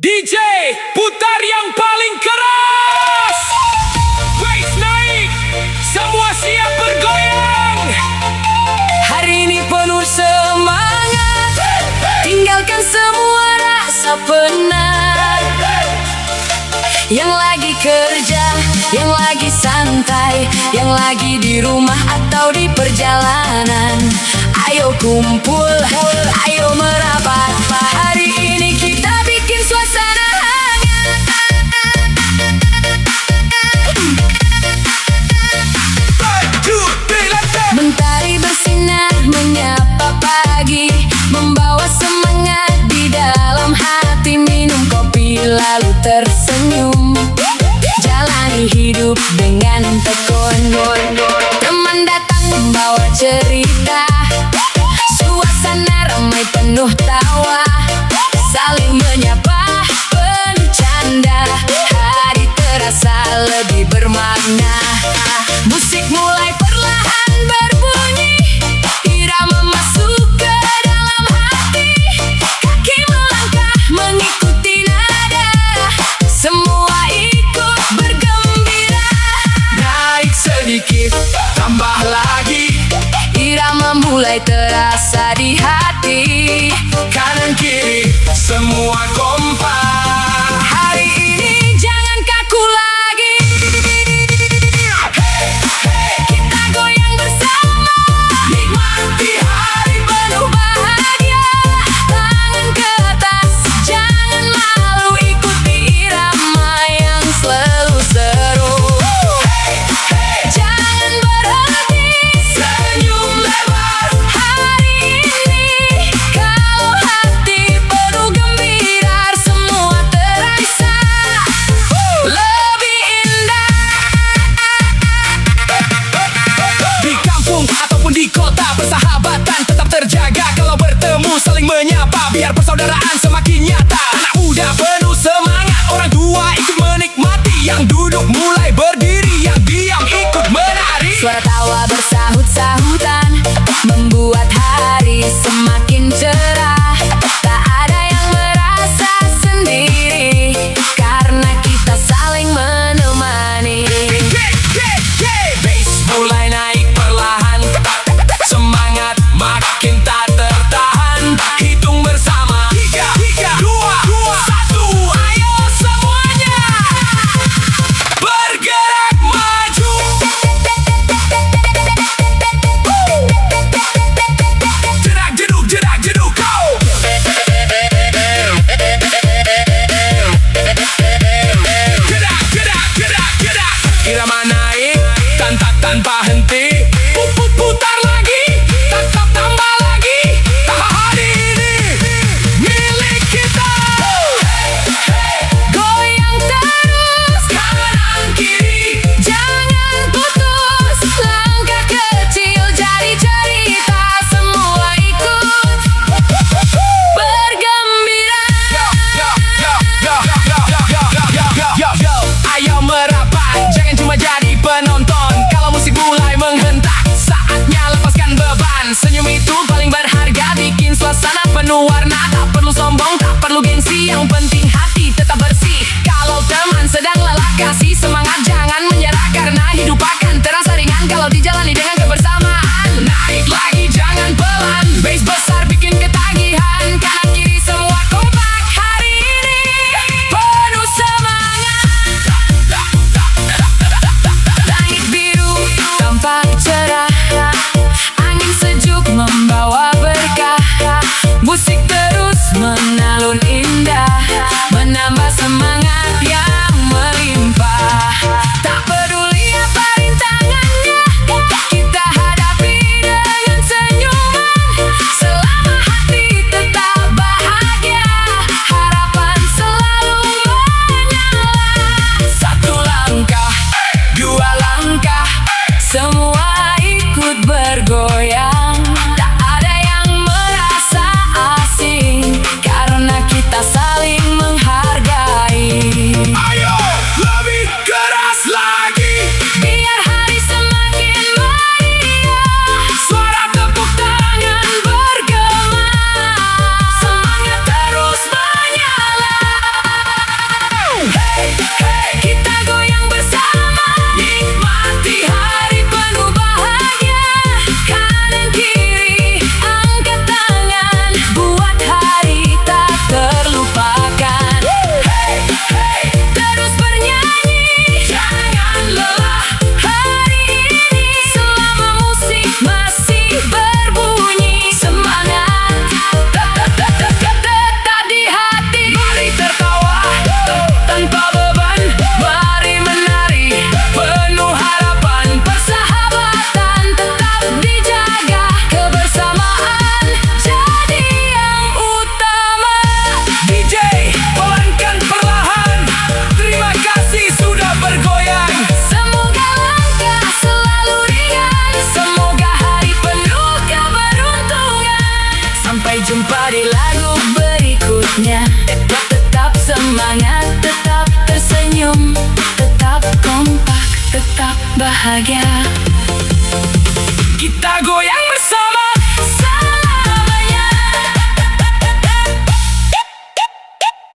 DJ putar yang paling keras. Bass naik, semua siap bergoyang. Hari ini penuh semangat, tinggalkan semua rasa penat. Yang lagi kerja, yang lagi santai, yang lagi di rumah atau di perjalanan, ayo kumpul, ayo merapat. Hari ini kita bikin suasana hangat. Mentari bersinar menyapa pagi, membawa semangat di dalam hati. Minum kopi lalu tersenyum, jalani hidup dengan tekun. Teman datang membawa cerita, suasana ramai penuh tawa, saling menyapa bercanda. Hari terasa lebih bermakna. Musik mulai perlahan berbunyi, irama masuk ke dalam hati. Kaki melangkah mengikuti nada, semua ikut bergembira. Naik sedikit, tambah lagi, Irama mulai terasa di hati. kanan kiri semua kompak. Hari ini jangan kaku lagi, kita goyang bersama, Nikmati hari penuh bahagia. Tangan ke atas, jangan malu, ikuti irama yang selalu seru. Jangan berhenti, senyum lebar. hari ini kalau hati penuh gembira, semua terasa lebih indah. Di kampung ataupun di kota, persahabatan tetap terjaga. Kalau bertemu saling menyapa, biar persaudaraan semakin nyata. Anak muda penuh semangat, orang tua ikut menikmati. Yang duduk mulai berdiri, yang diam ikut menari. Suara tawa bersahut-sahutan membuat hari semakin cerah. Tak ada yang merasa sendiri, karena kita saling menemani. Bass mulai naik perlahan, semangat makin tak tertahan. Hitung bersama, 3, 2, 1, ayo semuanya bergerak maju. Jerak jeduk kau. Gerak. Irama naik, tanpa henti. Putar lagi, tetap tambah lagi. Hari ini milik kita. Goyang terus, Kanan kiri, jangan putus. Langkah kecil jadi cerita, semua ikut bergembira. Ayo merapat, jangan cuma jadi penonton. Kalau musik mulai menghentak, saatnya lepaskan beban. Senyum itu paling berharga, bikin suasana penuh warna. Tak perlu sombong, tak perlu gengsi, yang penting hati tetap bersih. Kalau teman sedang lelah, kasih semangat, jangan menyerah. Karena hidup akan terasa ringan kalau dijalani dengan kebersamaan. Naik lagi, jangan pelan, bass besar bikin ketagihan. Kanan kiri semua kompak, hari ini Penuh semangat, langit biru tampak cerah, angin sejuk membawa berkah, musik terus menalun indah. bahagia.